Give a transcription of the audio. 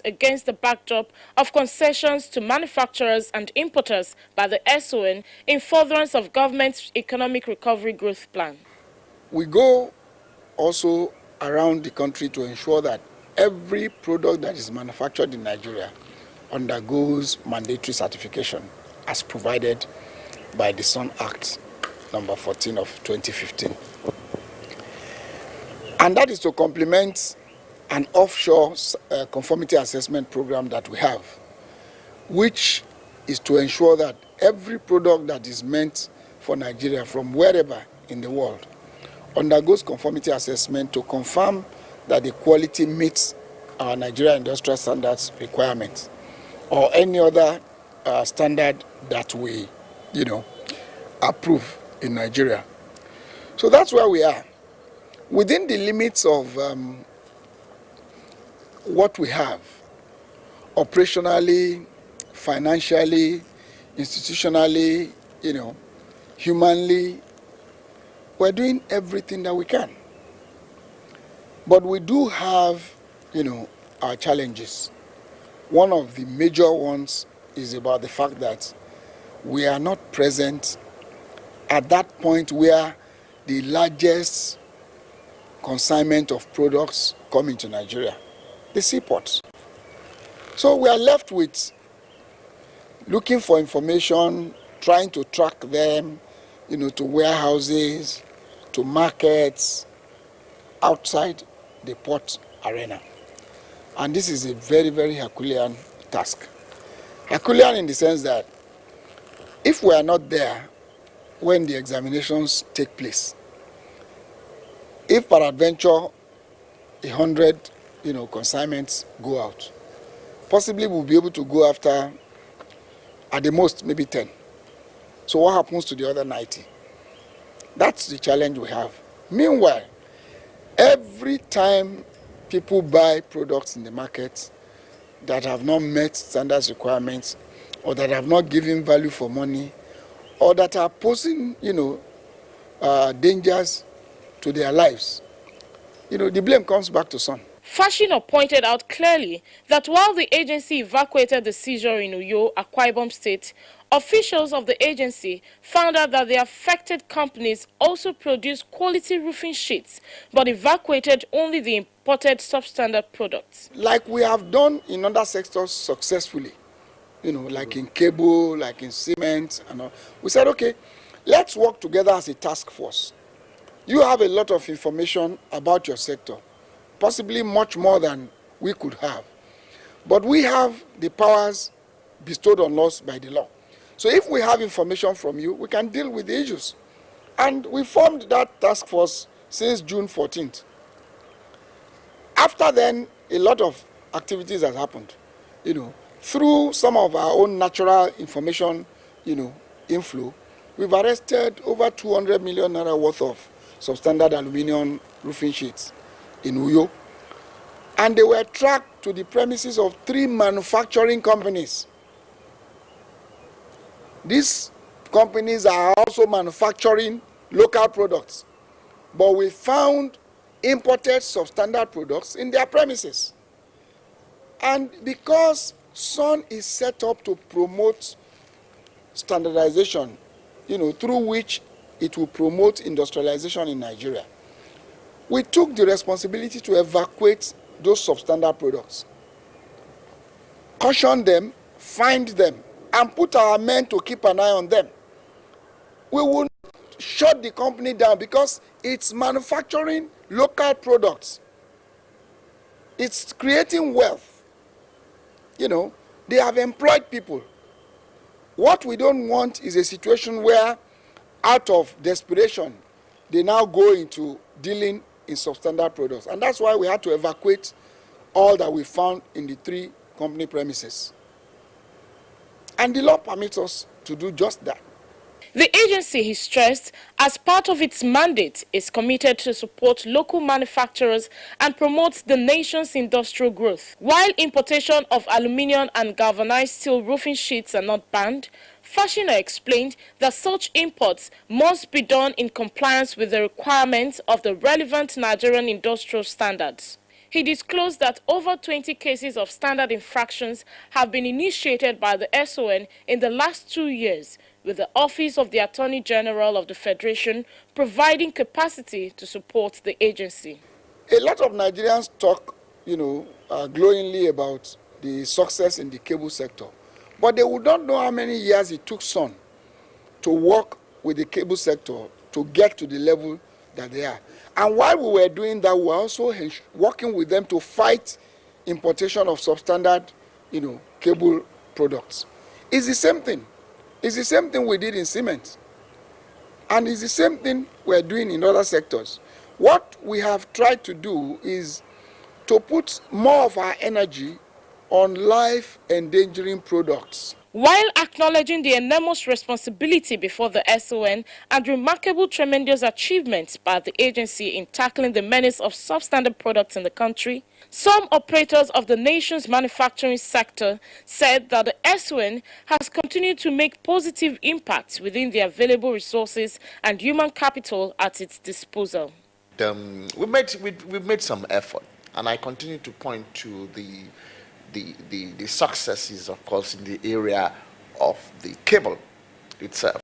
against the backdrop of concessions to manufacturers and importers by the SON in furtherance of government's economic recovery growth plan. We go also around the country to ensure that every product that is manufactured in Nigeria undergoes mandatory certification as provided by the SON Act number 14 of 2015. And that is to complement an offshore conformity assessment program that we have, which is to ensure that every product that is meant for Nigeria from wherever in the world undergoes conformity assessment to confirm that the quality meets our Nigeria industrial standards requirements or any other standard that we, approve in Nigeria. So that's where we are. Within the limits of what we have, operationally, financially, institutionally, humanly, we're doing everything that we can. But we do have, our challenges. One of the major ones is about the fact that we are not present at that point where the largest consignment of products come into Nigeria, the seaports. So we are left with looking for information, trying to track them, to warehouses, to markets outside the port arena. And this is a very, very Herculean task. Herculean in the sense that if we are not there when the examinations take place, if peradventure 100 consignments go out, possibly we'll be able to go after at the most maybe 10. So what happens to the other 90? That's the challenge we have. Meanwhile, every time people buy products in the market that have not met standards requirements or that have not given value for money or that are posing dangers to their lives, the blame comes back to SON. Fashina pointed out clearly that while the agency evacuated the seizure in Uyo, Akwa Ibom State, officials of the agency found out that the affected companies also produced quality roofing sheets, but evacuated only the imported substandard products. Like we have done in other sectors successfully, like in cable, like in cement, and all. We said, okay, let's work together as a task force. You have a lot of information about your sector, possibly much more than we could have. But we have the powers bestowed on us by the law. So if we have information from you, we can deal with the issues. And we formed that task force since June 14th. After then, a lot of activities have happened. Through some of our own natural information, inflow, we've arrested over 200 million naira worth of substandard aluminum roofing sheets in Uyo. And they were tracked to the premises of 3 manufacturing companies. These companies are also manufacturing local products, but we found imported substandard products in their premises. And because SON is set up to promote standardization, through which it will promote industrialization in Nigeria, we took the responsibility to evacuate those substandard products, caution them, find them, and put our men to keep an eye on them. We will not shut the company down because it's manufacturing local products. It's creating wealth. They have employed people. What we don't want is a situation where, out of desperation, they now go into dealing in substandard products. And that's why we had to evacuate all that we found in the 3 company premises. And the law permits us to do just that. The agency, he stressed, as part of its mandate, is committed to support local manufacturers and promote the nation's industrial growth. While importation of aluminium and galvanized steel roofing sheets are not banned, Fashina explained that such imports must be done in compliance with the requirements of the relevant Nigerian industrial standards. He disclosed that over 20 cases of standard infractions have been initiated by the SON in the last 2 years, with the Office of the Attorney General of the Federation providing capacity to support the agency. A lot of Nigerians talk, glowingly about the success in the cable sector, but they would not know how many years it took Sun to work with the cable sector to get to the level that they are. And while we were doing that, we were also working with them to fight importation of substandard, cable products. It's the same thing. It's the same thing we did in cement. And it's the same thing we're doing in other sectors. What we have tried to do is to put more of our energy on life-endangering products. While acknowledging the enormous responsibility before the SON and remarkable tremendous achievements by the agency in tackling the menace of substandard products in the country, some operators of the nation's manufacturing sector said that the SON has continued to make positive impacts within the available resources and human capital at its disposal. We've made some effort, and I continue to point to the successes, of course, in the area of the cable itself.